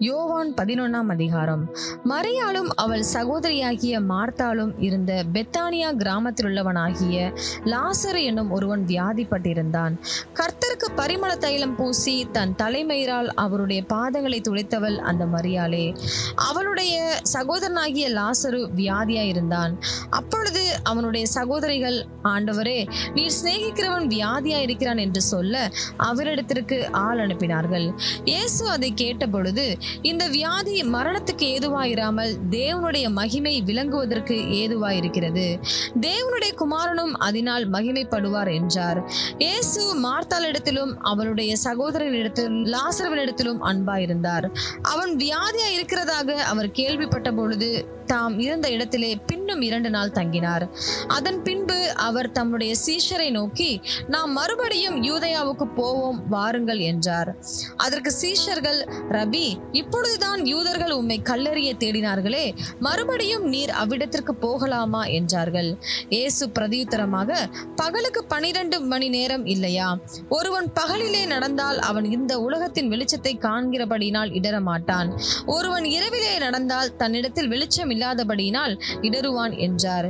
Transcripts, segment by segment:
யோவான் 11ஆம் அதிகாரம். மரியாளும் அவள் சகோதரியாகிய மார்த்தாளும் இருந்த பெத்தானியா கிராமத்தில் உள்ளவனாகிய லாசரு என்னும் ஒருவன் வியாதிப்பட்டிருந்தான். கர்த்தருக்கு பரிமள தைலம் பூசி தன் தலைமயிரால் அவருடைய பாதங்களை துடைத்தவள் அந்த மரியாளே. அவளுடைய சகோதரனாகிய லாசரு வியாதியாயிருந்தான். அப்பொழுது அவனுடைய சகோதரிகள், ஆண்டவரே, நீர் சிநேகிக்கிறவன் வியாதியாயிருக்கிறான் என்று சொல்ல அவரிடத்திற்கு ஆள் அனுப்பினார்கள். இயேசு அதை கேட்ட பொழுது, இந்த வியாதி மரணத்துக்கு ஏதுவாயிராமல் தேவனுடைய மகிமை விளங்குவதற்கு ஏதுவாயிருக்கிறது, தேவனுடைய குமாரனும் அதனால் மகிமைப்படுவார் என்றார். இயேசு மார்த்தாளிடத்திலும் அவளுடைய சகோதரனிடத்திலும் லாசருவினிடத்திலும் அன்பாயிருந்தார். அவன் வியாதியா இருக்கிறதாக அவர் கேள்விப்பட்ட பொழுது தாம் இருந்த இடத்திலே பின்னும் 2 நாள் தங்கினார். அதன் பின்பு அவர் தம்முடைய சீஷரை நோக்கி, நாம் மறுபடியும் யூதேயாவுக்கு போவோம், வாருங்கள் என்றார். அதற்கு சீஷர்கள், ரபி, இப்பொழுதுதான் யூதர்கள் உம்மை கல்லெறிய தேடினார்களே, மறுபடியும் நீர் அவ்விடத்திற்கு போகலாமா என்றார்கள். இயேசு பிரதியுத்தரமாக, பகலுக்கு 12 மணி நேரம் இல்லையா? ஒருவன் பகலிலே நடந்தால் அவன் இந்த உலகத்தின் வெளிச்சத்தை காண்கிறபடியினால் இடரமாட்டான். ஒருவன் இரவிலே நடந்தால் தன்னிடத்தில் வெளிச்சம் இல்லாதபடியினால் இடருவான் என்றார்.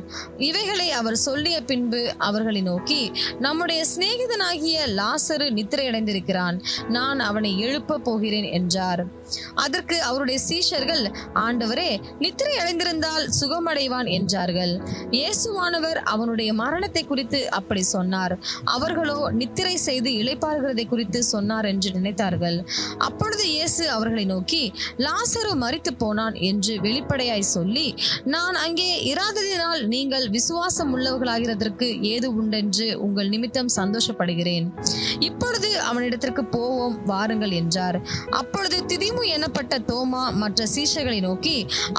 இவைகளை அவர் சொல்லிய பின்பு அவர்களை நோக்கி, நம்முடைய சிநேகிதனாகிய லாசரு நித்திரையடைந்திருக்கிறான், நான் அவனை எழுப்ப போகிறேன் என்றார். அதற்கு அவருடைய சீஷர்கள், ஆண்டவரே, நித்திரை அடைந்திருந்தால் சுகமடைவான் என்றார்கள். இயேசுவானவர் அவனுடைய மரணத்தை குறித்து அப்படி சொன்னார். அவர்களோ நித்திரை செய்து இளைப்பாறுகிறதை குறித்து சொன்னார் என்று நினைத்தார்கள். அப்பொழுது இயேசு அவர்களை நோக்கி, லாசரு மரித்து போனான் என்று வெளிப்படையாய் சொல்லி, நான் அங்கே இராததினால் நீங்கள் விசுவாசம் உள்ளவர்களாகிறதற்கு ஏது உண்டென்று உங்கள் நிமித்தம் சந்தோஷப்படுகிறேன். இப்பொழுது அவனிடத்திற்கு போவோம், வாருங்கள் என்றார். அப்பொழுது திதிமு எனப்பட்ட தோமா மற்ற சீஷர்களை நோக்கி,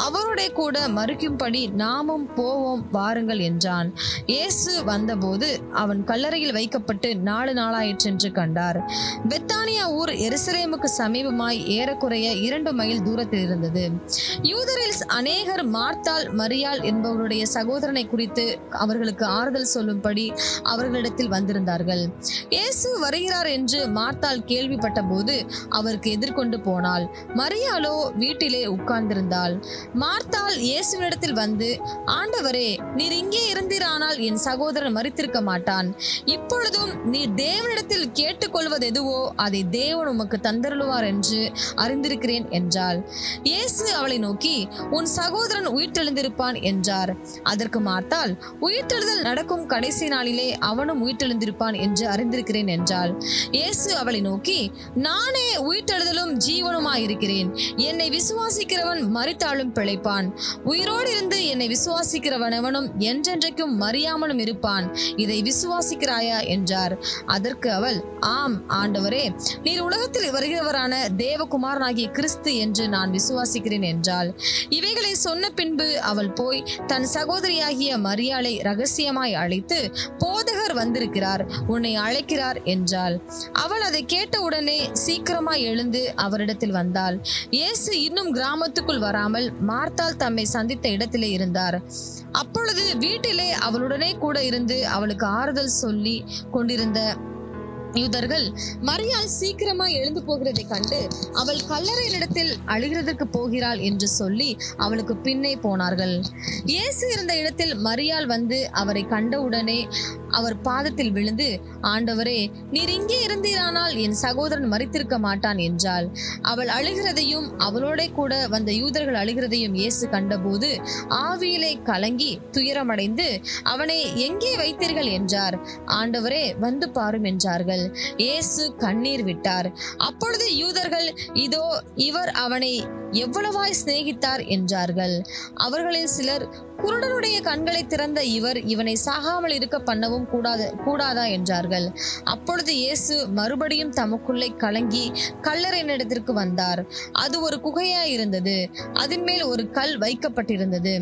அவருடைய கூட மறிக்கும்படி நாமும் போவோம், வாருங்கள் என்றான். இயேசு வந்தபோது அவன் கல்லறையில் வைக்கப்பட்டு 4 நாளாயிற்றென்று கண்டார். பெத்தானியா ஊர் எருசலேமுக்கு சமீபமாய் ஏறக்குறைய 2 மைல் தூரத்தில் இருந்தது. யூதரில் அநேகர் மார்த்தாள், மரியாள் என்பவருடைய சகோதரனை குறித்து அவர்களுக்கு ஆறுதல் சொல்லும்படி அவர்களிடத்தில் வந்திருந்தார்கள். இயேசு வருகிறார் என்று மார்த்தாள் கேள்விப்பட்ட போது அவருக்கு எதிர்கொண்டு போனாள். மரியாளோ வீட்டிலே உட்கார்ந்திருந்தாள். மார்த்தாள் இயேசுவினிடத்தில் வந்து, ஆண்டவரே, நீர் இங்கே இருந்தீரானால் என் சகோதரன் மரித்திருக்க மாட்டான். இப்பொழுதும் நீர் தேவனிடத்தில் கேட்டுக்கொள்வது எதுவோ அதை தேவன் உமக்கு தந்தருளுவார் என்று அறிந்திருக்கிறேன் என்றாள். இயேசு அவளை நோக்கி, உன் சகோதரன் உயிர்த்தெழுந்திருப்பான் என்றார். அதற்கு மார்த்தாள், உயிர்த்தெழுதல் நடக்கும் கடைசி நாளிலே அவனும் உயிர்த்தெழுந்திருப்பான் என்று அறிந்திருக்கிறேன் என்றாள். இயேசு அவளை நோக்கி, நானே உயிர்த்தெழுதலும் ஜீவனுமாயிருக்கிறேன். என்னை விசுவாசிக்கிறவன் மரித்தாலும் பிழைப்பான். உயிரோடு இருந்து என்னை விசுவாசிக்கிறவனவனும் என்றென்றைக்கும் மறியாமலும் இருப்பான். இதை விசுவாசிக்கிறாயா என்றார். அதற்கு அவள், ஆம் ஆண்டவரே, நீர் உலகத்தில் வருகிறவரான தேவகுமாரனாகிய கிறிஸ்து என்று நான் விசுவாசிக்கிறேன் என்றாள். இவைகளை சொன்ன பின்பு அவள் போய் தன் சகோதரியாகிய மரியாளை ரகசியமாய் அழைத்து, போதகர் வந்திருக்கிறார், உன்னை அழைக்கிறார் என்றாள். அவள் அதை கேட்ட உடனே சீக்கிரமாய் எழுந்து அவரிடத்தில் வந்தாள். இயேசு இன்னும் கிராமத்துக்குள் வராமல் மார்த்தாள் தம்மை சந்தித்த இடத்திலே இருந்தார். அப்பொழுது வீட்டிலே அவளுடனே கூட இருந்து அவளுக்கு ஆறுதல் சொல்லி கொண்டிருந்த யூதர்கள், மரியாள் சீக்கிரமாய் எழுந்து போகிறதை கண்டு அவள் கல்லறையினிடத்தில் அழுகிறதற்கு போகிறாள் என்று சொல்லி அவளுக்கு பின்னே போனார்கள். இயேசு இருந்த இடத்தில் மரியாள் வந்து அவரை கண்டவுடனே அவர் பாதத்தில் விழுந்து, ஆண்டவரே, நீர் இங்கே இருந்தீரானால் என் சகோதரன் மரித்திருக்க மாட்டான் என்றாள். அவள் அழுகிறதையும் அவளோட கூட வந்த யூதர்கள் அழுகிறதையும் இயேசு கண்டபோது ஆவியிலே கலங்கி துயரமடைந்து, அவனை எங்கே வைத்தீர்கள் என்றார். ஆண்டவரே, வந்து பாரும் என்றார்கள். இயேசு கண்ணீர் விட்டார். அப்பொழுது யூதர்கள், இதோ இவர் அவனை எவ்வளவாய் சிநேகித்தார் என்றார்கள். அவர்களில் சிலர், குருடனுடைய கண்களை திறந்த இவர் இவனை சாகாமல் இருக்க பண்ணவும் கூடாதா என்றார்கள். அப்பொழுது இயேசு மறுபடியும் தமக்குள்ளே கலங்கி கல்லறையினிடத்திற்கு வந்தார். அது ஒரு குகையாய் இருந்தது. அதன் மேல் ஒரு கல் வைக்கப்பட்டிருந்தது.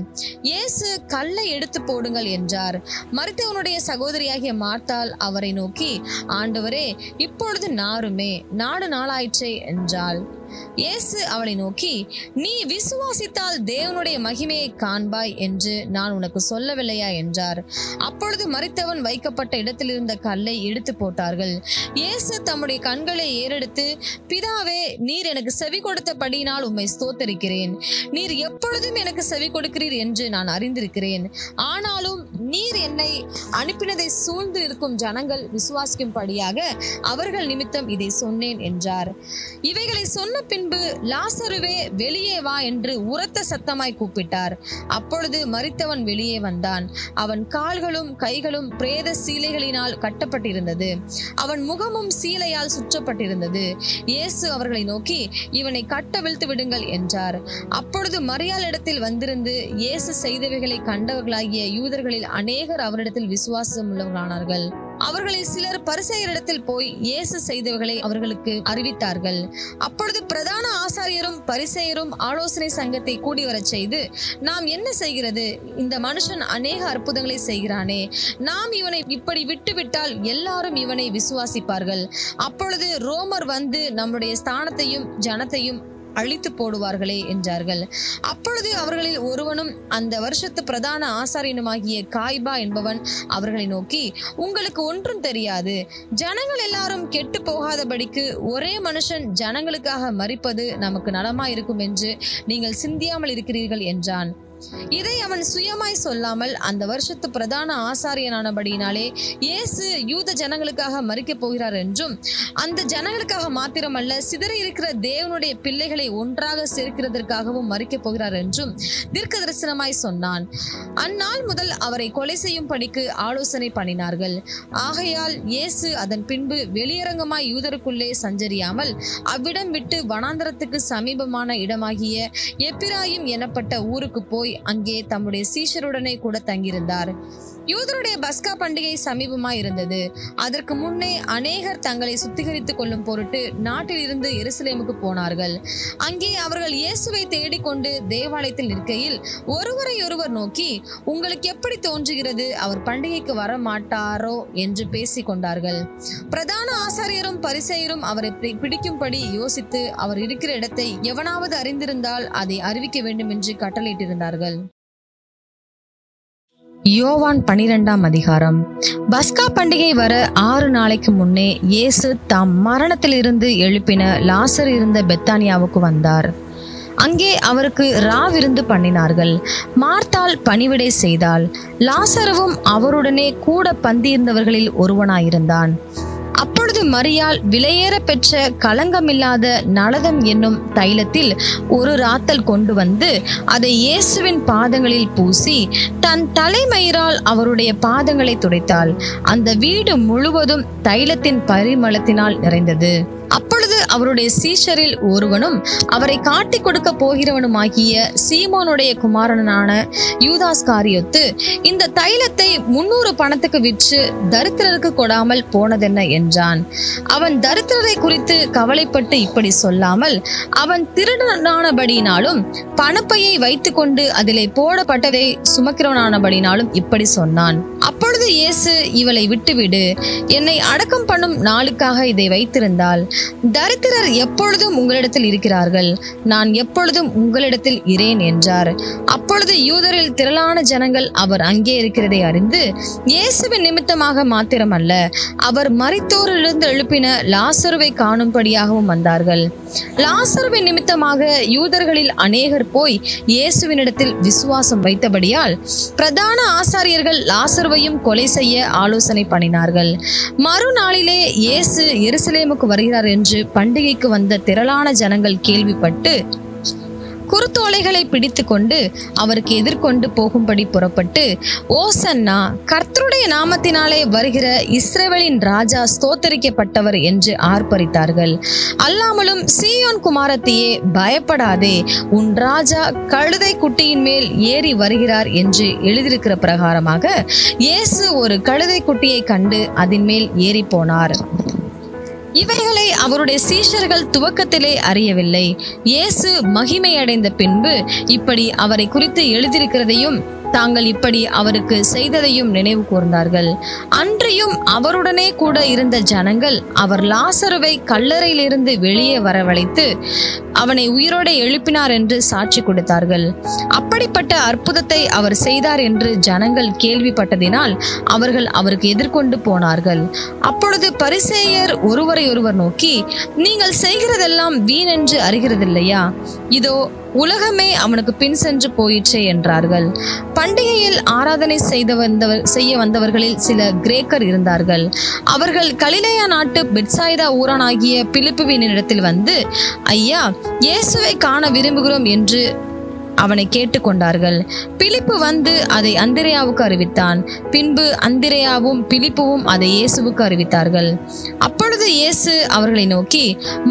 இயேசு, கல்லை எடுத்து போடுங்கள் என்றார். மரித்தவனுடைய சகோதரியாகிய மார்த்தாள் அவரை நோக்கி, ஆண்டவரே, இப்பொழுது நாருமே, 4 நாளாயிற்றே என்றாள். இயேசு அவளை நோக்கி, நீ விசுவாசித்தால் தேவனுடைய மகிமையை காண்பாய் என்று நான் உனக்கு சொல்லவில்லையா என்றார். அப்பொழுது மரித்தவன் வைக்கப்பட்ட இடத்தில் இருந்த கல்லை எடுத்து போட்டார்கள். இயேசு தம்முடைய கண்களை ஏறெடுத்து, பிதாவே, நீர் எனக்கு செவி கொடுத்தபடியினால் உம்மை ஸ்தோத்தரிக்கிறேன். நீர் எப்பொழுதும் எனக்கு செவி கொடுக்கிறீர் என்று நான் அறிந்திருக்கிறேன். ஆனாலும் நீர் என்னை அனுப்பினதை சூழ்ந்து இருக்கும் ஜனங்கள் விசுவாசிக்கும்படியாக அவர்கள் நிமித்தம் இதை சொன்னேன் என்றார். இவைகளை சொன்ன பின்பு, லாசருவே, வெளியே வா என்று உரத்த சத்தமாய் கூப்பிட்டார். அப்பொழுது மரித்தவன் வெளியே வந்தான். அவன் கால்களும் கைகளும் பிரேத சீலைகளினால் கட்டப்பட்டிருந்தது. அவன் முகமும் சீலையால் சுற்றப்பட்டிருந்தது. இயேசு அவர்களை நோக்கி, இவனை கட்டவிழ்த்து விடுங்கள் என்றார். அப்பொழுது மரியாள் இடத்தில் வந்திருந்து இயேசு செய்தவைகளை கண்டவர்களாகிய யூதர்களில் அநேகர் அவரிடத்தில் விசுவாசம் உள்ளவர்களானார்கள். அவர்களில் சிலர் பரிசேயரிடத்தில் போய் இயேசு செய்தவைகளை அவர்களுக்கு அறிவித்தார்கள். அப்பொழுது பிரதான ஆசாரியரும் பரிசேயரும் ஆலோசனை சங்கத்தை கூடி வரச் செய்து, நாம் என்ன செய்கிறது? இந்த மனுஷன் அநேக அற்புதங்களை செய்கிறானே. நாம் இவனை இப்படி விட்டுவிட்டால் எல்லாரும் இவனை விசுவாசிப்பார்கள். அப்பொழுது ரோமர் வந்து நம்முடைய ஸ்தானத்தையும் ஜனத்தையும் அழித்து போடுவார்களே என்றார்கள். அப்பொழுது அவர்களில் ஒருவனும் அந்த வருஷத்து பிரதான ஆசாரியனுமாகிய காய்பா என்பவன் அவர்களை நோக்கி, உங்களுக்கு ஒன்றும் தெரியாது. ஜனங்கள் எல்லாரும் கெட்டு போகாதபடிக்கு ஒரே மனுஷன் ஜனங்களுக்காக மரிப்பது நமக்கு நலமாயிருக்கும் என்று நீங்கள் சிந்தியாமல் இருக்கிறீர்கள் என்றான். இதை அவன் சுயமாய் சொல்லாமல் அந்த வருஷத்து பிரதான ஆசாரியனானபடியினாலே இயேசு யூத ஜனங்களுக்காக மரிக்கப் போகிறார் என்றும், அந்த ஜனங்களுக்காக மாத்திரமல்ல, சிதறி இருக்கிற தேவனுடைய பிள்ளைகளை ஒன்றாக சேர்க்கிறதற்காகவும் மரிக்கப் போகிறார் என்றும் தீர்க்க தரிசனமாய் சொன்னான். அந்நாள் முதல் அவரை கொலை செய்யும் படிக்கு ஆலோசனை பண்ணினார்கள். ஆகையால் இயேசு அதன் பின்பு வெளியரங்கமாய் யூதருக்குள்ளே சஞ்சரியாமல் அவ்விடம் விட்டு வனாந்தரத்துக்கு சமீபமான இடமாகிய எப்பிராயிம் எனப்பட்ட ஊருக்கு போய் அங்கே தம்முடைய சீஷருடனே கூட தங்கியிருந்தார். யூதருடைய பஸ்கா பண்டிகை சமீபமாய் இருந்தது. அதற்கு முன்னே அநேகர் தங்களை சுத்திகரித்துக் கொள்ளும் பொருட்டு நாட்டில் இருந்து எருசலேமுக்கு போனார்கள். அங்கே அவர்கள் இயேசுவை தேடிக்கொண்டு தேவாலயத்தில் நிற்கையில் ஒருவரை ஒருவர் நோக்கி, உங்களுக்கு எப்படி தோன்றுகிறது, அவர் பண்டிகைக்கு வர மாட்டாரோ என்று பேசிக் கொண்டார்கள். பிரதான ஆசாரியரும் பரிசேயரும் அவரை பிடிக்கும்படி யோசித்து, அவர் இருக்கிற இடத்தை எவனாவது அறிந்திருந்தால் அதை அறிவிக்க வேண்டும் என்று கட்டளையிட்டிருந்தார்கள். யோவான் 12ஆம் அதிகாரம். பஸ்கா பண்டிகை வர 6 நாளைக்கு முன்னே இயேசு தாம் மரணத்திலிருந்து எழுப்பின லாசர் இருந்த பெத்தானியாவுக்கு வந்தார். அங்கே அவருக்கு ராவிருந்து பண்ணினார்கள். மார்த்தாள் பணிவிடை செய்தாள். லாசருவும் அவருடனே கூட பந்தியிருந்தவர்களில் ஒருவனாயிருந்தான். அப்பொழுது மரியாள் விலையேற பெற்ற களங்கமில்லாத நலதம் என்னும் தைலத்தில் ஒரு ராத்தல் கொண்டு வந்து அதை இயேசுவின் பாதங்களில் பூசி தன் தலைமயிரால் அவருடைய பாதங்களை துடைத்தாள். அந்த வீடு முழுவதும் தைலத்தின் பரிமளத்தினால் நிறைந்தது. அப்பொழுது அவருடைய சீஷரில் ஒருவனும் அவரை காட்டிக் கொடுக்க போகிறவனுமாகிய சீமோனுடைய குமாரனான யூதாஸ்காரியோத்து, இந்த தைலத்தை 300 பணத்துக்கு விற்று தரித்திரருக்கு கொடாமல் போனதென்ன என்றான். அவன் தரித்திரரை குறித்து கவலைப்பட்டு இப்படி சொல்லாமல், அவன் திருடனானபடியினாலும் பணப்பையை வைத்துக் கொண்டு அதிலே போடப்பட்டதை சுமக்கிறவனானபடினாலும் இப்படி சொன்னான். அப்பொழுது இயேசு, இவளை விட்டுவிடு, என்னை அடக்கம் பண்ணும் நாளுக்காக இதை வைத்திருந்தால் தரித்திரர் எப்பொழுதும் உங்களிடத்தில் இருக்கிறார்கள், நான் எப்பொழுதும் உங்களிடத்தில் இரேன் என்றார். அப்பொழுது யூதரில் திரளான ஜனங்கள் அவர் அங்கே இருக்கிறதை அறிந்து இயேசுவின் நிமித்தமாக மாத்திரமல்ல, அவர் மரித்தோரிலிருந்து எழுப்பின லாசருவை காணும்படியாகவும் வந்தார்கள். லாசருவின் நிமித்தமாக யூதர்களில் அநேகர் போய் இயேசுவினிடத்தில் விசுவாசம் வைத்தபடியால் பிரதான ஆசாரியர்கள் லாசருவையும் கொலை செய்ய ஆலோசனை பண்ணினார்கள். மறுநாளிலே இயேசு எருசலேமுக்கு வருகிறார் என்று பண்டிகைக்கு வந்த திரளான ஜனங்கள் கேள்விப்பட்டு குருத்தோலைகளை பிடித்து கொண்டு அவருக்கு எதிர்கொண்டு போகும்படி புறப்பட்டு, ஓசன்னா, கர்த்தருடைய நாமத்தினாலே வருகிற இஸ்ரவேலின் ராஜா ஸ்தோத்தரிக்கப்பட்டவர் என்று ஆர்ப்பரித்தார்கள். அல்லாமலும், சீயோன் குமாரத்தியே, பயப்படாதே, உன் ராஜா கழுதை குட்டியின் மேல் ஏறி வருகிறார் என்று எழுதியிருக்கிற பிரகாரமாக இயேசு ஒரு கழுதை குட்டியை கண்டு அதன் மேல் ஏறி போனார். இவைகளை அவருடைய சீஷர்கள் துவக்கத்திலே அறியவில்லை. இயேசு மகிமையடைந்த பின்பு இப்படி அவரை குறித்து எழுதியிருக்கிறதையும் தாங்கள் இப்படி அவருக்கு செய்ததையும் நினைவு கூர்ந்தார்கள். அன்றியும் அவருடனே கூட இருந்த ஜனங்கள் அவர் லாசருவை கல்லறையிலிருந்து வெளியே வரவழைத்து அவனை உயிரோடு எழுப்பினார் என்று சாட்சி கொடுத்தார்கள். அப்படிப்பட்ட அற்புதத்தை அவர் செய்தார் என்று ஜனங்கள் கேள்விப்பட்டதினால் அவர்கள் அவருக்கு எதிர்கொண்டு போனார்கள். அப்பொழுது பரிசேயர் ஒருவரை ஒருவர் நோக்கி, நீங்கள் செய்கிறதெல்லாம் வீணென்று அறிகிறதில்லையா? இதோ உலகமே அவனுக்கு பின் சென்று போயிற்றே என்றார்கள். பண்டிகையில் ஆராதனை செய்ய வந்தவர்களில் சில கிரேக்கர் இருந்தார்கள். அவர்கள் கலிலேயா நாட்டு பெத்சாய்தா ஊரானாகிய பிலிப்புவின் இடத்தில் வந்து, ஐயா, இயேசுவை காண விரும்புகிறோம் என்று அவனை கேட்டுக்கொண்டார்கள். பிலிப்பு வந்து அதை அந்திரேயாவுக்கு அறிவித்தான். பின்பு அந்திரேயாவும் பிலிப்புவும் அதை இயேசுவுக்கு அறிவித்தார்கள். அப்பொழுது இயேசு அவர்களை நோக்கி,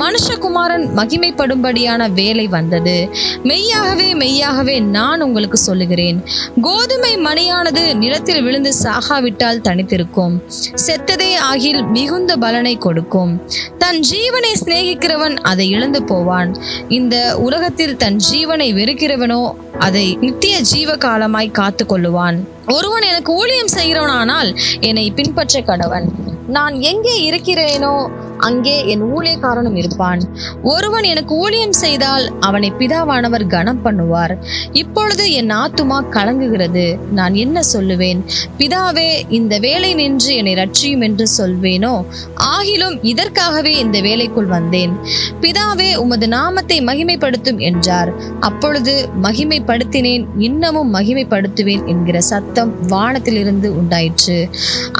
மனுஷகுமாரன் மகிமைப்படும்படியான வேலை வந்தது. மெய்யாகவே மெய்யாகவே நான் உங்களுக்கு சொல்லுகிறேன், கோதுமை மணியானது நிலத்தில் விழுந்து சாகாவிட்டால் தனித்திருக்கும், செத்ததே ஆகில் மிகுந்த பலனை கொடுக்கும். தன் ஜீவனை சிநேகிக்கிறவன் அதை இழந்து போவான். இந்த உலகத்தில் தன் ஜீவனை வெறுக்கிறவனோ அதை நித்திய ஜீவ காலமாய் காத்து கொள்ளுவான். ஒருவன் எனக்கு ஊழியம் செய்கிறவனானால் என்னை பின்பற்ற கடவன். நான் எங்கே இருக்கிறேனோ அங்கே என் ஊழியக்காரனும் இருப்பான். ஒருவன் எனக்கு ஊழியம் செய்தால் அவனை பிதாவானவர் கனம் பண்ணுவார். இப்பொழுது என் ஆத்துமா கலங்குகிறது. நான் என்ன சொல்லுவேன்? பிதாவே, இந்த வேலை நின்று என்னை ரட்சியும் என்று சொல்வேனோ? ஆகிலும் இதற்காகவே இந்த வேலைக்குள் வந்தேன். பிதாவே, உமது நாமத்தை மகிமைப்படுத்தும் என்றார். அப்பொழுது மகிமைப்படுத்தினேன், இன்னமும் மகிமைப்படுத்துவேன் என்கிற சத்தம் வானத்திலிருந்து உண்டாயிற்று.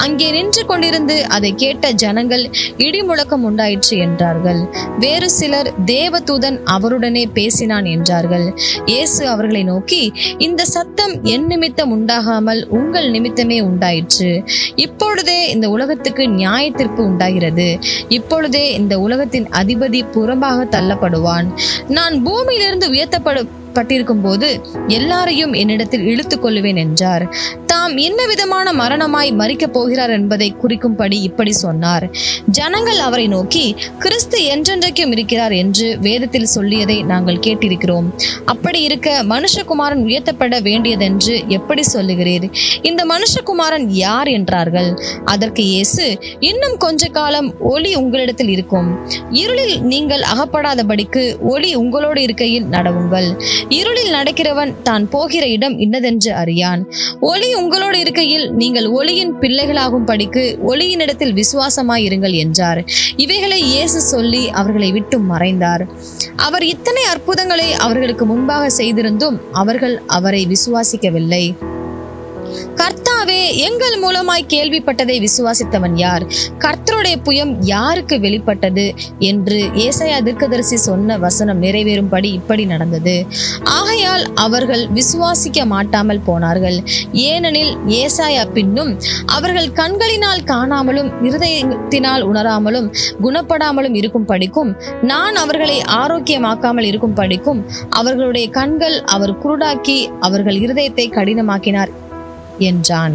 அங்கே நின்று கொண்டிருந்து அதை கேட்ட ஜனங்கள் இடிமுழக்கம் உண்டாயிற்று என்றார்கள். வேறு சிலர் தேவதூதன் அவருடனே பேசினான் என்றார்கள். இயேசு அவர்களை நோக்கி, இந்த சத்தம் என் நிமித்தம் உண்டாகாமல் உங்கள் நிமித்தமே உண்டாயிற்று. இப்பொழுதே இந்த உலகத்துக்கு நியாய தீர்ப்பு உண்டாகிறது. இப்பொழுதே இந்த உலகத்தின் அதிபதி புறம்பாக தள்ளப்படுவான். நான் பூமியிலிருந்து உயர்த்தப்பட்டிருக்கும் போது எல்லாரையும் என்னிடத்தில் இழுத்துக் கொள்ளுவேன் என்றார். தாம் என்ன விதமான மரணமாய் மரிக்கப் போகிறார் என்பதை குறிக்கும்படி இப்படி சொன்னார். ஜனங்கள் அவரை நோக்கி, கிறிஸ்து என்றென்றைக்கும் இருக்கிறார் என்று வேதத்தில் சொல்லியதை நாங்கள் கேட்டிருக்கிறோம். அப்படி இருக்க மனுஷகுமாரன் உயர்த்தப்பட வேண்டியதென்று எப்படி சொல்லுகிறீர்? இந்த மனுஷகுமாரன் யார் என்றார்கள். அதற்கு இயேசு, இன்னும் கொஞ்ச காலம் ஒளி உங்களிடத்தில் இருக்கும். இருளில் நீங்கள் அகப்படாதபடிக்கு ஒளி உங்களோடு இருக்கையில் நடவுங்கள். இருளில் நடக்கிறவன் தான் போகிற இடம் இன்னதென்று அறியான். ஒளி உங்களோடு இருக்கையில் நீங்கள் ஒளியின் பிள்ளைகளாகும் படிக்கு ஒளியினிடத்தில் விசுவாசமாயிருங்கள் என்றார். இவைகளை இயேசு சொல்லி அவர்களை விட்டு மறைந்தார். அவர் இத்தனை அற்புதங்களை அவர்களுக்கு முன்பாக செய்திருந்தும் அவர்கள் அவரை விசுவாசிக்கவில்லை. கர்த்தாவே, எங்கள் மூலமாய் கேள்விப்பட்டதை விசுவாசித்தவன் யார்? கர்த்தருடைய புயம் யாருக்கு வெளிப்பட்டது என்று ஏசாயா தீர்க்கதரிசி சொன்ன வசனம் நிறைவேறும்படி இப்படி நடந்தது. ஆகையால் அவர்கள் விசுவாசிக்க மாட்டாமல் போனார்கள். ஏனெனில் ஏசாயா பின்னும் அவர்கள் கண்களினால் காணாமலும் இருதயத்தினால் உணராமலும் குணப்படாமலும் இருக்கும் படிக்கும், நான் அவர்களை ஆரோக்கியமாக்காமல் இருக்கும் படிக்கும் அவர்களுடைய கண்கள் அவர் குருடாக்கி அவர்கள் இருதயத்தை கடினமாக்கினார் என்றான்.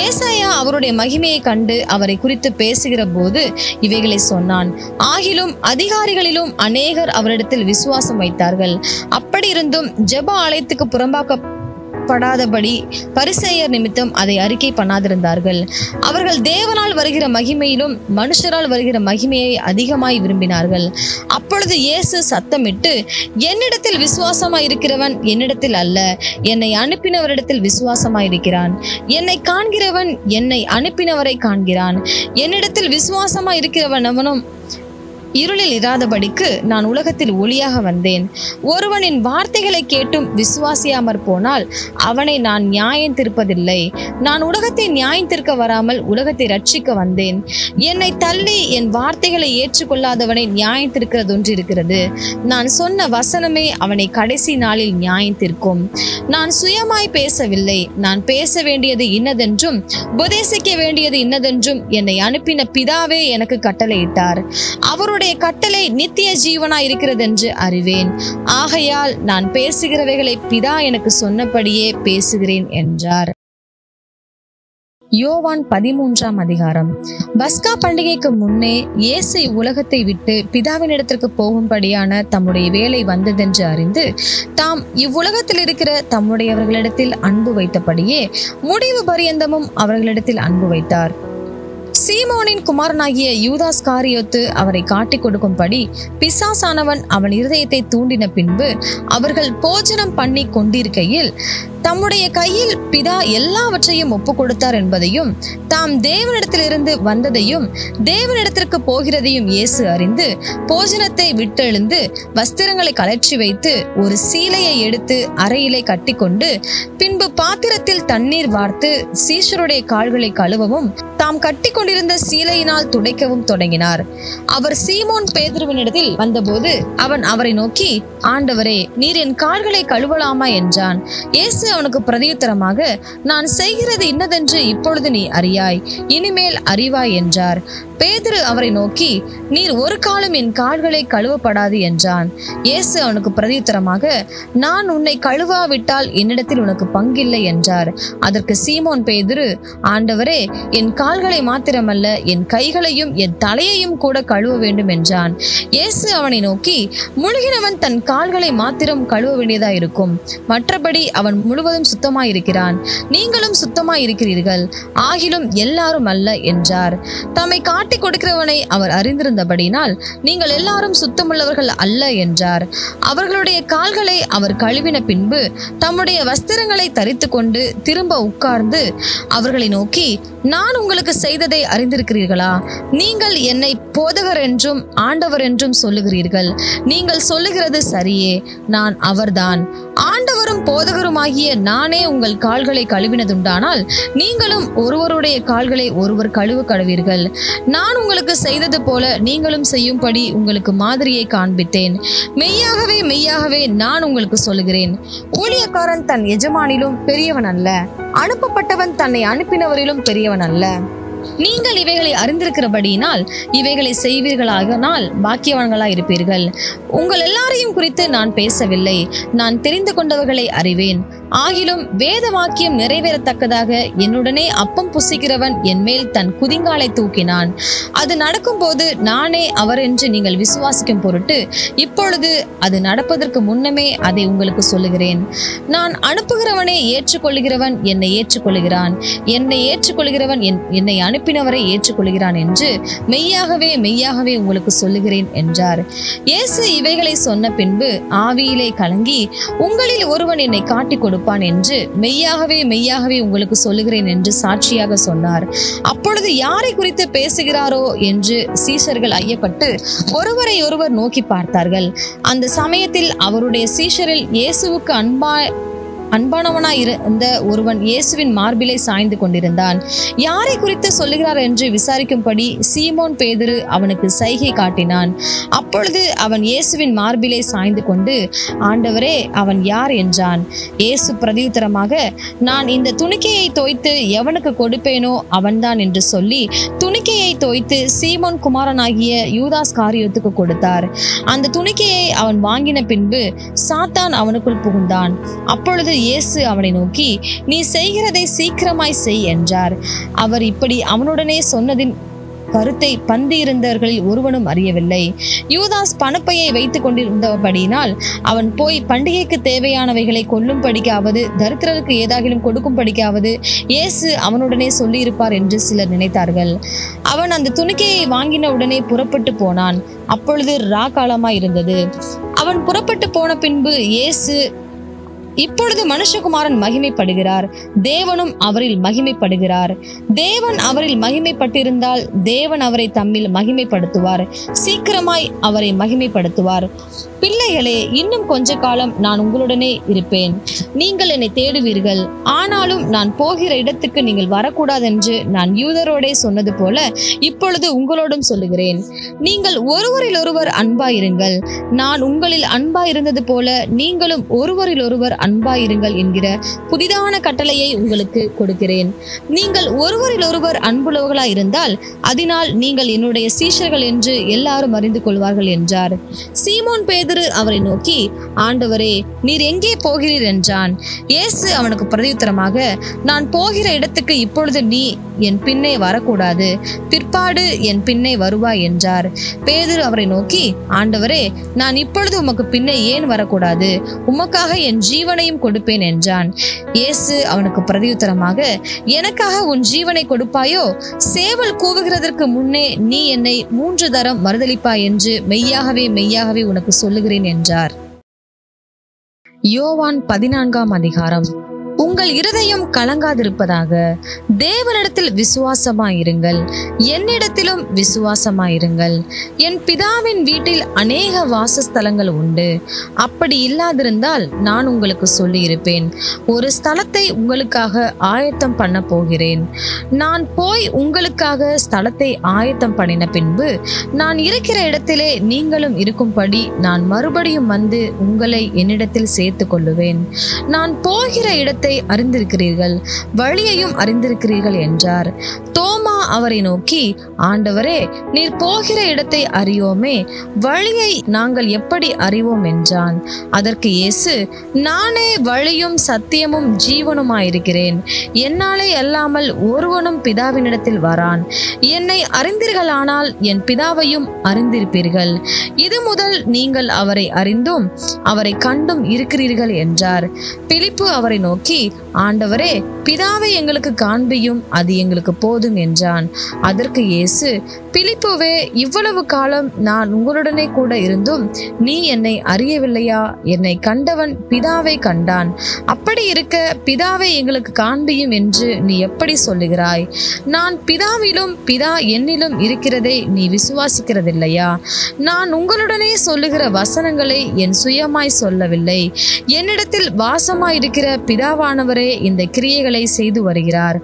ஏசாயா அவருடைய மகிமையை கண்டு அவரை குறித்து பேசுகிற போது இவைகளை சொன்னான். ஆகிலும் அதிகாரிகளிலும் அநேகர் அவரிடத்தில் விசுவாசம் வைத்தார்கள். அப்படி இருந்தும் ஜெப ஆலயத்துக்கு புறம்பாக்கப்படாதபடி பரிசேயர் நிமித்தம் அதை அறிக்கை பண்ணாதிருந்தார்கள். அவர்கள் தேவனால் வருகிற மகிமையிலும் மனுஷரால் வருகிற மகிமையை அதிகமாய் விரும்பினார்கள். அப்பொழுது இயேசு சத்தமிட்டு, என்னிடத்தில் விசுவாசமாய் இருக்கிறவன் என்னிடத்தில் அல்ல, என்னை அனுப்பினவரிடத்தில் விசுவாசமாய் இருக்கிறான். என்னை காண்கிறவன் என்னை அனுப்பினவரை காண்கிறான். என்னிடத்தில் விசுவாசமாய் இருக்கிறவன் அவனும் இருளில் இராதபடிக்கு நான் உலகத்தில் ஒளியாக வந்தேன். ஒருவனின் வார்த்தைகளை கேட்டும் விசுவாசியாமற் போனால் அவனை நான் நியாயம் தீர்ப்பதில்லை. நான் உலகத்தை நியாயம் தீர்க்க வராமல் உலகத்தை ரட்சிக்க வந்தேன். என்னை தள்ளி என் வார்த்தைகளை ஏற்றுக்கொள்ளாதவனை நியாயம் தீர்க்கிறதொன்று இருக்கிறது. நான் சொன்ன வசனமே அவனை கடைசி நாளில் நியாயம் தீர்க்கும். நான் சுயமாய் பேசவில்லை. நான் பேச வேண்டியது இன்னதென்றும் உபதேசிக்க வேண்டியது இன்னதென்றும் என்னை அனுப்பின பிதாவே எனக்கு கட்டளையிட்டார். அவருடைய கட்டளை நித்திய ஜீவனாய் இருக்கிறது என்று அறிவேன். ஆகையால் நான் பேசுகிறவைகளை பிதா எனக்கு சொன்னபடியே பேசுகிறேன் என்றார். யோவான் 13ஆம் அதிகாரம். பஸ்கா பண்டிகைக்கு முன்னே இயேசு இவ்வுலகத்தை விட்டு பிதாவினிடத்திற்கு போகும்படியான தம்முடைய வேலை வந்ததென்று அறிந்து தாம் இவ்வுலகத்தில் இருக்கிற தம்முடையவர்களிடத்தில் அன்பு வைத்தபடியே முடிவு பரியந்தமும் அவர்களிடத்தில் அன்பு வைத்தார். சீமோனின் குமாரனாகிய யூதாஸ் காரியோத்து அவரை காட்டிக் கொடுக்கும்படி பிசாசானவன் அவன் இருதயத்தை தூண்டின பின்பு அவர்கள் போஜனம் பண்ணி கொண்டிருக்கையில் தம்முடைய கையில் பிதா எல்லாவற்றையும் ஒப்பு கொடுத்தார் என்பதையும் தாம் தேவனிடத்திலிருந்து வந்ததையும் தேவனிடத்திற்கு போகிறதையும் இயேசு அறிந்து போஜனத்தை விட்டெழுந்து வஸ்திரங்களை கலற்றி வைத்து ஒரு சீலையை எடுத்து அறையிலே கட்டிக்கொண்டு பின்பு பாத்திரத்தில் தண்ணீர் வார்த்து சீஷருடைய கால்களை கழுவவும் தாம் கட்டி கொண்டிருந்த சீலையினால் துடைக்கவும் தொடங்கினார். அவர் சீமோன் பேதுருவினிடத்தில் வந்தபோது அவன் அவரை நோக்கி, ஆண்டவரே, நீர் என் கால்களை கழுவலாமா என்றான். இயேசு அவனுக்கு பிரதியுத்தரமாக, நான் செய்கிறது இன்னதென்று இப்பொழுது நீ அறியாய், இனிமேல் அறிவாய் என்றார். பேதுரு அவரை நோக்கி, நீர் ஒரு காலம் என் கால்களை கழுவப்படாது என்றான். இயேசு அவனுக்கு பிரதியுத்தரமாக, நான் உன்னை கழுவாவிட்டால் என்னிடத்தில் உனக்கு பங்கில்லை என்றார். அதற்கு சீமோன் பேதுரு, ஆண்டவரே, என் கால்களை மாத்திரமல்ல என் கைகளையும் என் தலையையும் கூட கழுவ வேண்டும் என்றான். இயேசு அவனை நோக்கி, முழுகினவன் தன் கால்களை மாத்திரம் கழுவ வேண்டியதா இருக்கும், மற்றபடி அவன் முழுவதும் சுத்தமாயிருக்கிறான். நீங்களும் சுத்தமாயிருக்கிறீர்கள், ஆகிலும் எல்லாரும் அல்ல என்றார். தம்மை காட்டி கொடுக்கிறவனை அவர் அறிந்திருந்தபடினால் நீங்கள் எல்லாரும் சுத்தமுள்ளவர்கள் அல்ல என்றார். அவர்களுடைய கால்களை அவர் கழுவின பின்பு தம்முடைய வஸ்திரங்களை தரித்து கொண்டு திரும்ப உட்கார்ந்து அவர்களை நோக்கி, நான் உங்களுக்கு செய்ததை அறிந்திருக்கிறீர்களா? நீங்கள் என்னை போதகர் என்றும் ஆண்டவர் என்றும் சொல்லுகிறீர்கள். நீங்கள் சொல்லுகிறது சரியே, நான் அவர்தான். ஆண்டவரும் போதகருமாகிய நானே உங்கள் கால்களை கழுவினதுண்டானால் நீங்களும் ஒருவருடைய கால்களை ஒருவர் கழுவ கடவீர்கள். நான் உங்களுக்கு செய்தது போல நீங்களும் செய்யும்படி உங்களுக்கு மாதிரியை காண்பித்தேன். மெய்யாகவே மெய்யாகவே நான் உங்களுக்கு சொல்லுகிறேன், ஊழியக்காரன் தன் எஜமானிலும் பெரியவன் அல்ல, அனுப்பப்பட்டவன் தன்னை அனுப்பினவரிலும் பெரியவன் அல்ல. நீங்கள் இவைகளை அறிந்திருக்கிறபடியினால் இவைகளை செய்வீர்களானால் பாக்கியவான்களாய் இருப்பீர்கள். உங்கள் எல்லாரையும் குறித்து நான் பேசவில்லை, நான் தெரிந்து கொண்டவர்களை அறிவேன். ஆகிலும் வேத வாக்கியம் நிறைவேறத்தக்கதாக என்னுடனே அப்பம் புசிக்கிறவன் என் மேல் தன் குதிங்காலை தூக்கினான். அது நடக்கும் போது நானே அவர் என்று நீங்கள் விசுவாசிக்கும் பொருட்டு இப்பொழுது அது நடப்பதற்கு முன்னமே அதை உங்களுக்கு சொல்லுகிறேன். நான் அனுப்புகிறவனை ஏற்றுக்கொள்கிறவன் என்னை ஏற்றுக்கொள்கிறான், என்னை ஏற்றுக்கொள்கிறவன் என்னை அனுப்பினவரை ஏற்றுக்கொள்கிறான் என்று மெய்யாகவே மெய்யாகவே உங்களுக்கு சொல்லுகிறேன் என்றார். இயேசு இவைகளை சொன்ன பின்பு ஆவியிலே கலங்கி, உங்களில் ஒருவன் என்னை காட்டிக் கொடுப்பான் என்று மெய்யாகவே மெய்யாகவே உங்களுக்கு சொல்லுகிறேன் என்று சாட்சியாக சொன்னார். அப்பொழுது யாரை குறித்து பேசுகிறாரோ என்று சீஷர்கள் ஐயப்பட்டு ஒருவரை ஒருவர் நோக்கி பார்த்தார்கள். அந்த சமயத்தில் அவருடைய சீஷரில் இயேசுவுக்கு அன்பானவனாய் இருந்த ஒருவன் இயேசுவின் மார்பிலை சாய்ந்து கொண்டிருந்தான். யாரை குறித்து சொல்லுகிறார் என்று விசாரிக்கும்படி சீமோன் பேதுரு அவனுக்கு சைகை காட்டினான். அப்பொழுது அவன் இயேசுவின் மார்பிலை சாய்ந்து கொண்டு, ஆண்டவரே, அவன் யார் என்றான். இயேசு பிரதியுத்தரமாக, நான் இந்த துணிக்கையை தோய்த்து எவனுக்கு கொடுப்பேனோ அவன்தான் என்று சொல்லி துணிக்கையை தோய்த்து சீமோன் குமாரனாகிய யூதாஸ் காரியோத்துக்கு கொடுத்தார். அந்த துணிக்கையை அவன் வாங்கின பின்பு சாத்தான் அவனுக்குள் புகுந்தான். அப்பொழுது இயேசு அவனை நோக்கி, நீ செய்கிறதை சீக்கிரமாய் செய் என்றார். அவர் இப்படி அவனுடனே சொன்னதின் கருத்தை பந்தியிருந்தவர்களில் ஒருவனும் அறியவில்லை. யூதாஸ் பணப்பையை வைத்துக் கொண்டிருந்தபடியினால் அவன் போய் பண்டிகைக்கு தேவையானவைகளை கொல்லும் படிக்காவது தரித்திரருக்கு ஏதாகிலும் கொடுக்கும் படிக்காவது இயேசு அவனுடனே சொல்லியிருப்பார் என்று சிலர் நினைத்தார்கள். அவன் அந்த துணிக்கையை வாங்கின உடனே புறப்பட்டு போனான். அப்பொழுது ராக்காலமாய் இருந்தது. அவன் புறப்பட்டு போன பின்பு இயேசு, இப்பொழுது மனுஷகுமாரன் மகிமைப்படுகிறார், தேவனும் அவரில் மகிமைப்படுகிறார். தேவன் அவரில் மகிமைப்பட்டிருந்தால் தேவன் அவரை தம்மில் மகிமைப்படுத்துவார், சீக்கிரமாய் அவரை மகிமைப்படுத்துவார். பிள்ளைகளே, இன்னும் கொஞ்ச காலம் நான் உங்களுடனே இருப்பேன். நீங்கள் என்னை தேடுவீர்கள். ஆனாலும் நான் போகிற இடத்துக்கு நீங்கள் வரக்கூடாதென்று நான் யூதரோடே சொன்னது போல இப்பொழுது உங்களோடும் சொல்லுகிறேன். நீங்கள் ஒருவரில் ஒருவர் அன்பாயிருங்கள். நான் உங்களில் அன்பாயிருந்தது போல நீங்களும் ஒருவரில் ஒருவர் அன்பாயிருங்கள் என்கிற புதிதான கட்டளையை உங்களுக்கு கொடுக்கிறேன். நீங்கள் ஒருவரிலொருவர் அன்புள்ளவர்களாய் இருந்தால் அதனால் நீங்கள் என்னுடைய சீஷர்கள் என்று எல்லாரும் அறிந்து கொள்வார்கள் என்றார். சீமோன் பேதுரு அவரை நோக்கி, ஆண்டவரே, நீர் எங்கே போகிறீர் என்றான். இயேசு அவனுக்கு பிரதியுத்தரமாக, நான் போகிற இடத்துக்கு இப்பொழுது நீ என் பின்னே வரக்கூடாது, பிற்பாடு என் பின்னே வருவாய் என்றார். பேதுரு அவரை நோக்கி, ஆண்டவரே, நான் இப்பொழுது உமக்கு பின்னே ஏன் வரக்கூடாது? உமக்காக என் ஜீவனையும் கொடுப்பேன் என்றான். இயேசு அவனுக்கு பிரதியுத்தரமாக, எனக்காக உன் ஜீவனை கொடுப்பாயோ? சேவல் கூவுகிறதற்கு முன்னே நீ என்னை 3 தரம் மறுதலிப்பாய் என்று மெய்யாகவே மெய்யாகவே உனக்கு சொல்லுகிறேன் என்றார். யோவான் 14ஆம் அதிகாரம். உங்கள் இருதயம் கலங்காதிருப்பதாக. தேவனிடத்தில் விசுவாசமாயிருங்கள், என்னிடத்திலும் விசுவாசமாயிருங்கள். என் பிதாவின் வீட்டில் அநேக வாசஸ்தலங்கள் உண்டு. அப்படி இல்லாதிருந்தால் நான் உங்களுக்கு சொல்லியிருப்பேன். ஒரு ஸ்தலத்தை உங்களுக்காக ஆயத்தம் பண்ண போகிறேன். நான் போய் உங்களுக்காக ஸ்தலத்தை ஆயத்தம் பண்ணின பின்பு நான் இருக்கிற இடத்திலே நீங்களும் இருக்கும்படி நான் மறுபடியும் வந்து உங்களை என்னிடத்தில் சேர்த்து கொள்ளுவேன். நான் போகிற இடத்தை அறிந்திருக்கிறீர்கள், வழியையும் அறிந்திருக்கிறீர்கள் என்றார். தோமா அவரை நோக்கி, ஆண்டவரே, நீர் போகிற இடத்தை அறியோமே, வழியை நாங்கள் எப்படி அறிவோம் என்றான். அதற்கு இயேசு, நானே வழியும் சத்தியமும் ஜீவனுமாயிருக்கிறேன். என்னாலே அல்லாமல் ஒருவனும் பிதாவினிடத்தில் வரான். என்னை அறிந்தீர்களானால் என் பிதாவையும் அறிந்திருப்பீர்கள். இது முதல் நீங்கள் அவரை அறிந்தும் அவரை கண்டும் இருக்கிறீர்கள் என்றார். பிலிப்பு அவரை நோக்கி, ஆண்டவரே, பிதாவை எங்களுக்கு காண்பியும், அது எங்களுக்கு போதும் என்றான். அதற்கு இயேசு, பிலிப்புவே, இவ்வளவு காலம் நான் உங்களுடனே கூட இருந்தும் நீ என்னை அறியவில்லையா? என்னை கண்டவன் பிதாவை கண்டான். அப்படி இருக்க பிதாவை எங்களுக்கு காண்பியும் என்று நீ எப்படி சொல்லுகிறாய்? நான் பிதாவிலும் பிதா என்னிலும் இருக்கிறதை நீ விசுவாசிக்கிறதில்லையா? நான் உங்களுடனே சொல்லுகிற வசனங்களை என் சுயமாய் சொல்லவில்லை. என்னிடத்தில் வாசமாயிருக்கிற பிதாவானவரே இந்த கிரியைகளை செய்து வருகிறார்.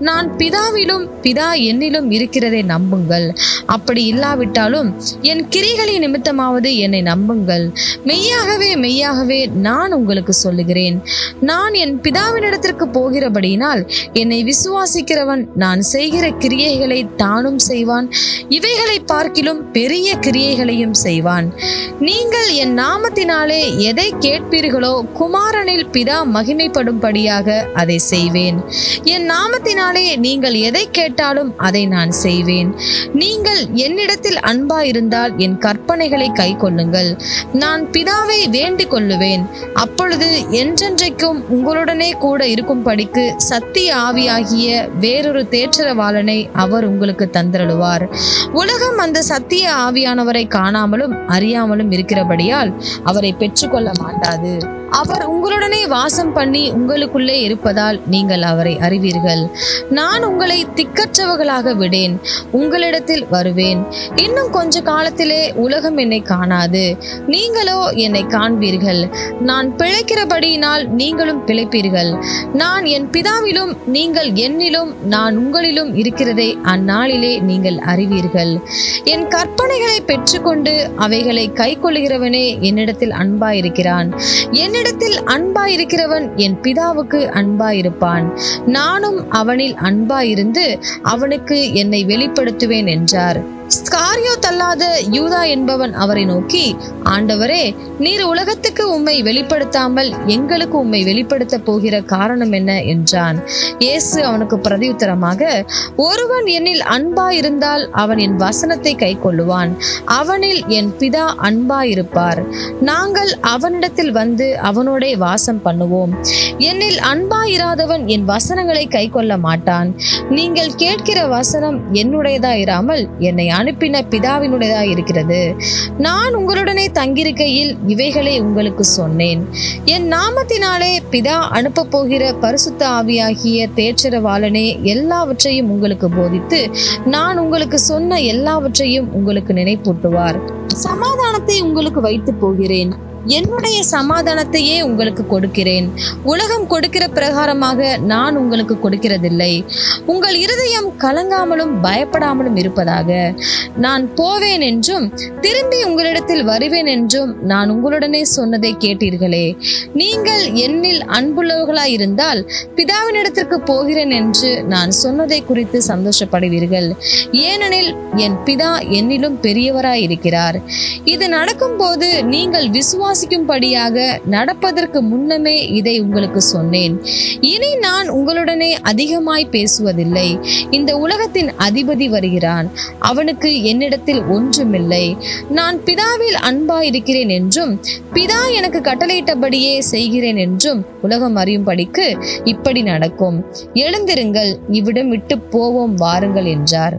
நான் பிதாவிலும் பிதா என்னிலும் இருக்கிறதை நம்புங்கள். அப்படி இல்லாவிட்டாலும் என் கிரியைகளின் நிமித்தமாவது என்னை நம்புங்கள். மெய்யாகவே மெய்யாகவே நான் உங்களுக்கு சொல்லுகிறேன், நான் என் பிதாவினிடத்திற்கு போகிறபடியினால் என்னை விசுவாசிக்கிறவன் நான் செய்கிற கிரியைகளை தானும் செய்வான், இவைகளை பார்க்கிலும் பெரிய கிரியைகளையும் செய்வான். நீங்கள் என் நாமத்தினாலே எதை கேட்பீர்களோ குமாரனில் பிதா மகிமைப்படும்படியாக அதை செய்வேன். என் நாமத்தினாலே நீங்கள் எதை கேட்டாலும் அதை நான் செய்வேன். நீங்கள் என்னிடத்தில் அன்பாயிருந்தால் என் கற்பனைகளை கை கொள்ளுங்கள். நான் பிதாவை வேண்டிக் கொள்ளுவேன், அப்பொழுது என்றென்றைக்கும் உங்களுடனே கூட இருக்கும்படிக்கு சத்திய ஆவியாகிய வேறொரு தேற்றரவாளனை அவர் உங்களுக்கு தந்தருளுவார். உலகம் அந்த சத்திய ஆவியானவரை காணாமலும் அறியாமலும் இருக்கிறபடியால் அவரை பெற்றுக்கொள்ள மாட்டாது. அவர் உங்களுடனே வாசம் பண்ணி உங்களுக்குள்ளே இருப்பதால் நீங்கள் அவரை அறிவீர்கள். நான் உங்களை திக்கற்றவர்களாக விடேன், உங்களிடத்தில் வருவேன். இன்னும் கொஞ்ச காலத்திலே உலகம் என்னை காணாது, நீங்களோ என்னை காண்பீர்கள். நான் பிழைக்கிறபடியினால் நீங்களும் பிழைப்பீர்கள். நான் என் பிதாவிலும் நீங்கள் என்னிலும் நான் உங்களிலும் இருக்கிறதை அந்நாளிலே நீங்கள் அறிவீர்கள். என் கற்பனைகளை பெற்றுக்கொண்டு அவைகளை கை கொள்ளுகிறவனே என்னிடத்தில் அன்பாயிருக்கிறான். என்னிடத்தில் அன்பாயிருக்கிறவன் என் பிதாவுக்கு அன்பாயிருப்பான். நானும் அவனில் அன்பாயிருந்து அவனுக்கு என்னை வெளிப்படுத்துவேன் என்றார். ஸ்காரியோத்தல்லாத யூதா என்பவன் அவரை நோக்கி, ஆண்டவரே, நீர் உலகத்துக்கு உம்மை வெளிப்படுத்தாமல் எங்களுக்கு உம்மை வெளிப்படுத்த போகிற காரணம் என்ன என்றான். இயேசு அவனுக்கு பிரதியுத்தரமாக, ஒருவன் என்னில் அன்பாயிருந்தால் அவன் என் வசனத்தை கை கொள்ளுவான். அவனில் என் பிதா அன்பாயிருப்பார். நாங்கள் அவனிடத்தில் வந்து அவனோடே வாசம் பண்ணுவோம். என்னில் அன்பாயிராதவன் என் வசனங்களை கை கொள்ள மாட்டான். நீங்கள் கேட்கிற வசனம் என்னுடையதாயிராமல் என்னை அனுப்பின பிதாவினுடையதா இருக்கிறது. நான் உங்களுடனே தங்கியிருக்கையில் இவைகளை உங்களுக்கு சொன்னேன். என் நாமத்தினாலே பிதா அனுப்ப போகிற பரிசுத்த ஆவியாகிய தேற்றரவாளனே எல்லாவற்றையும் உங்களுக்கு போதித்து நான் உங்களுக்கு சொன்ன எல்லாவற்றையும் உங்களுக்கு நினைப்பூட்டுவார். சமாதானத்தை உங்களுக்கு வைத்து போகிறேன், என்னுடைய சமாதானத்தையே உங்களுக்கு கொடுக்கிறேன். உலகம் கொடுக்கிற பிரகாரமாக நான் உங்களுக்கு கொடுக்கிறதில்லை. உங்கள் இருதயம் கலங்காமலும் பயப்படாமலும் இருப்பதாக. நான் போவேன் என்றும் திரும்பி உங்களிடத்தில் வருவேன் என்றும் நான் உங்களுடனே சொன்னதை கேட்டீர்களே. நீங்கள் என்னில் அன்புள்ளவர்களாயிருந்தால் பிதாவினிடத்திற்கு போகிறேன் என்று நான் சொன்னதை குறித்து சந்தோஷப்படுவீர்கள். ஏனெனில் என் பிதா என்னிலும் பெரியவராயிருக்கிறார். இது நடக்கும்போது நீங்கள் விசுவாசிக்கும்படியாக நடப்பதற்கு முன்னமே இதை உங்களுக்கு சொன்னேன். இனி நான் உங்களுடனே அதிகமாய் பேசுவதில்லை. இந்த உலகத்தின் அதிபதி வருகிறான். அவனுக்கு என்னிடத்தில் ஒன்றுமில்லை. நான் பிதாவில் அன்பாயிருக்கிறேன் என்றும் பிதா எனக்கு கட்டளையிட்டபடியே செய்கிறேன் என்றும் உலகம் அறியும்படிக்கு இப்படி நடக்கும். எழுந்திருங்கள், இவ்விடம் விட்டு போவோம் வாருங்கள் என்றார்.